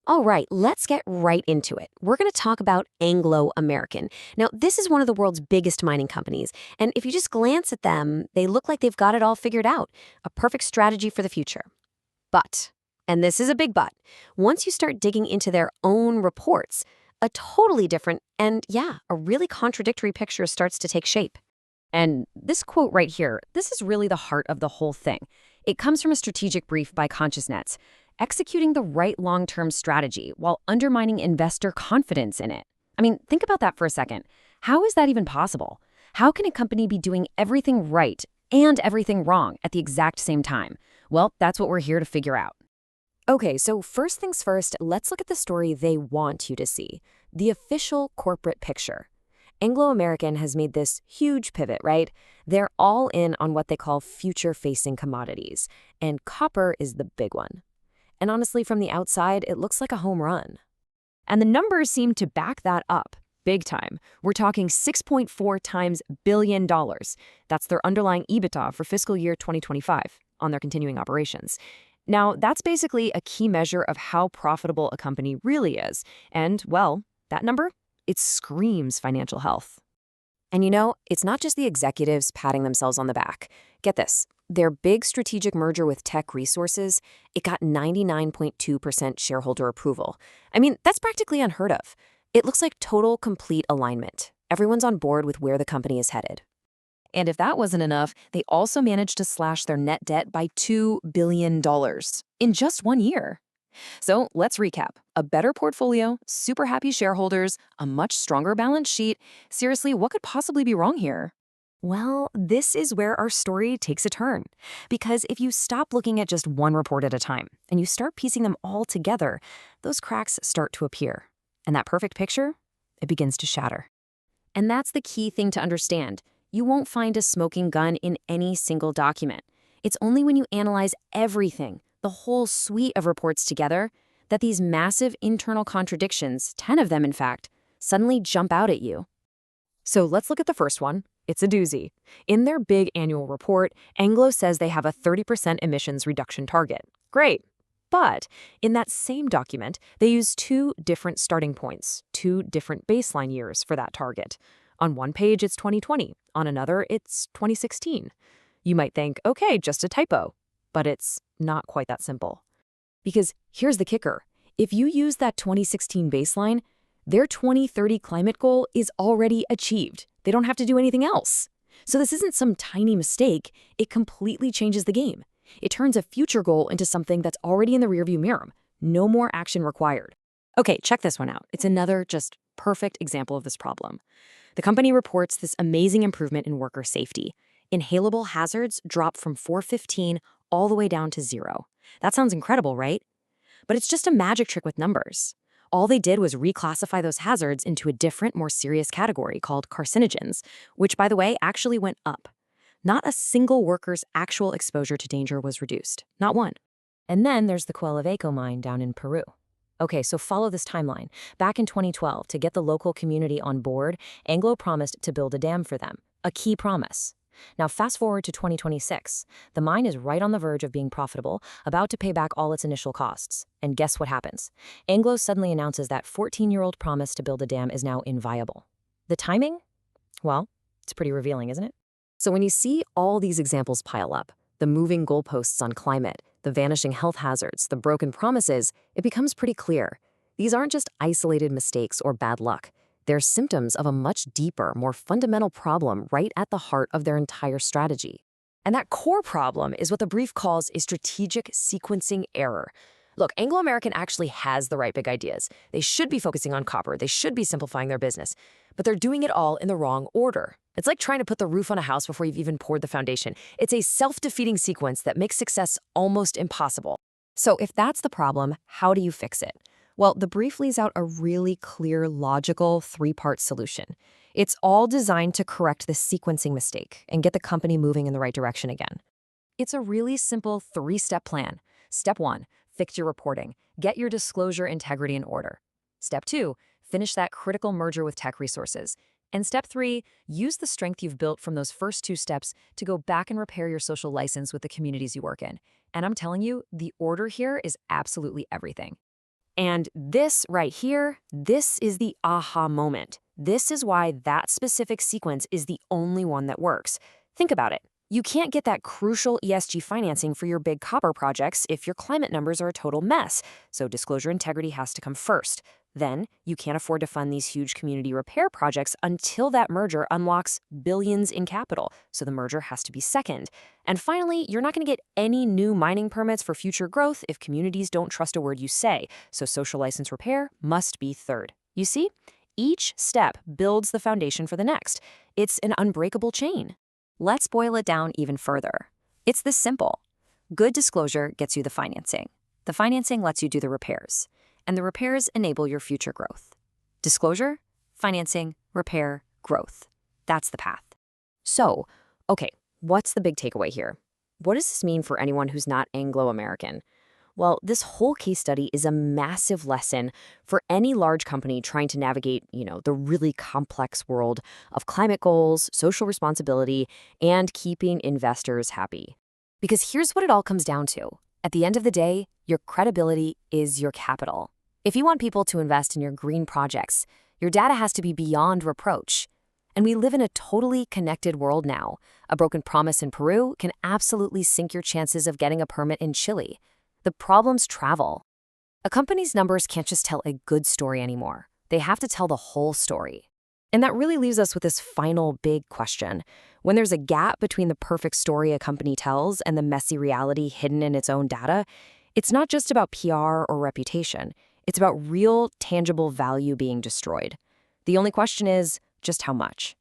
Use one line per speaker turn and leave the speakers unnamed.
All right, let's get right into it. We're going to talk about Anglo American. Now, this is one of the world's biggest mining companies, and if you just glance at them, they look like they've got it all figured out. A perfect strategy for the future. But, and this is a big but, once you start digging into their own reports, a totally different and, yeah, a really contradictory picture starts to take shape.
And this quote right here, this is really the heart of the whole thing. It comes from a strategic brief by ConsciousNet, executing the right long-term strategy while undermining investor confidence in it. I mean, think about that for a second. How is that even possible? How can a company be doing everything right and everything wrong at the exact same time? Well, that's what we're here to figure out.
Okay, so first things first, let's look at the story they want you to see, the official corporate picture. Anglo American has made this huge pivot, right? They're all in on what they call future-facing commodities, and copper is the big one. And honestly, from the outside, it looks like a home run.
And the numbers seem to back that up, big time. We're talking 6.4 times billion dollars. That's their underlying EBITDA for fiscal year 2025 on their continuing operations. Now, that's basically a key measure of how profitable a company really is. And, well, that number, it screams financial health.
And you know, it's not just the executives patting themselves on the back. Get this. Their big strategic merger with Tech Resources, it got 99.2% shareholder approval. I mean, that's practically unheard of. It looks like total, complete alignment. Everyone's on board with where the company is headed.
And if that wasn't enough, they also managed to slash their net debt by $2 billion in just 1 year. So let's recap. A better portfolio, super happy shareholders, a much stronger balance sheet. Seriously, what could possibly be wrong here?
Well, this is where our story takes a turn. Because if you stop looking at just one report at a time and you start piecing them all together, those cracks start to appear. And that perfect picture, it begins to shatter. And that's the key thing to understand. You won't find a smoking gun in any single document. It's only when you analyze everything, the whole suite of reports together, that these massive internal contradictions, 10 of them in fact, suddenly jump out at you. So let's look at the first one. It's a doozy. In their big annual report, Anglo says they have a 30% emissions reduction target. Great. But in that same document, they use two different starting points, two different baseline years for that target. On one page, it's 2020. On another, it's 2016. You might think, okay, just a typo. But it's not quite that simple. Because here's the kicker. If you use that 2016 baseline, their 2030 climate goal is already achieved. They don't have to do anything else. So this isn't some tiny mistake. It completely changes the game. It turns a future goal into something that's already in the rearview mirror. No more action required. Okay, check this one out. It's another just perfect example of this problem. The company reports this amazing improvement in worker safety. Inhalable hazards drop from 415 all the way down to 0. That sounds incredible, right? But it's just a magic trick with numbers. All they did was reclassify those hazards into a different, more serious category called carcinogens, which, by the way, actually went up. Not a single worker's actual exposure to danger was reduced. Not one. And then there's the Quellaveco mine down in Peru. Okay, so follow this timeline. Back in 2012, to get the local community on board, Anglo promised to build a dam for them. A key promise. Now fast forward to 2026. The mine is right on the verge of being profitable, about to pay back all its initial costs. And guess what happens? Anglo suddenly announces that 14-year-old promise to build a dam is now inviable. The timing? Well, it's pretty revealing, isn't it? So when you see all these examples pile up, the moving goalposts on climate, the vanishing health hazards, the broken promises, it becomes pretty clear. These aren't just isolated mistakes or bad luck. They're symptoms of a much deeper, more fundamental problem right at the heart of their entire strategy. And that core problem is what the brief calls a strategic sequencing error. Look, Anglo American actually has the right big ideas. They should be focusing on copper. They should be simplifying their business. But they're doing it all in the wrong order. It's like trying to put the roof on a house before you've even poured the foundation. It's a self-defeating sequence that makes success almost impossible. So if that's the problem, how do you fix it? Well, the brief lays out a really clear, logical, three-part solution. It's all designed to correct the sequencing mistake and get the company moving in the right direction again. It's a really simple three-step plan. Step 1, fix your reporting. Get your disclosure integrity in order. Step 2, finish that critical merger with Tech Resources. And step 3, use the strength you've built from those first two steps to go back and repair your social license with the communities you work in. And I'm telling you, the order here is absolutely everything. And this right here, this is the aha moment. This is why that specific sequence is the only one that works. Think about it. You can't get that crucial ESG financing for your big copper projects if your climate numbers are a total mess, so disclosure integrity has to come first. Then, you can't afford to fund these huge community repair projects until that merger unlocks billions in capital, so the merger has to be second. And finally, you're not going to get any new mining permits for future growth if communities don't trust a word you say, so social license repair must be third. You see? Each step builds the foundation for the next. It's an unbreakable chain. Let's boil it down even further. It's this simple. Good disclosure gets you the financing. The financing lets you do the repairs. And the repairs enable your future growth. Disclosure, financing, repair, growth. That's the path. So, okay, what's the big takeaway here? What does this mean for anyone who's not Anglo American? Well, this whole case study is a massive lesson for any large company trying to navigate, the really complex world of climate goals, social responsibility, and keeping investors happy. Because here's what it all comes down to. At the end of the day, your credibility is your capital. If you want people to invest in your green projects, your data has to be beyond reproach. And we live in a totally connected world now. A broken promise in Peru can absolutely sink your chances of getting a permit in Chile. The problems travel. A company's numbers can't just tell a good story anymore. They have to tell the whole story. And that really leaves us with this final big question. When there's a gap between the perfect story a company tells and the messy reality hidden in its own data, it's not just about PR or reputation. It's about real, tangible value being destroyed. The only question is just how much.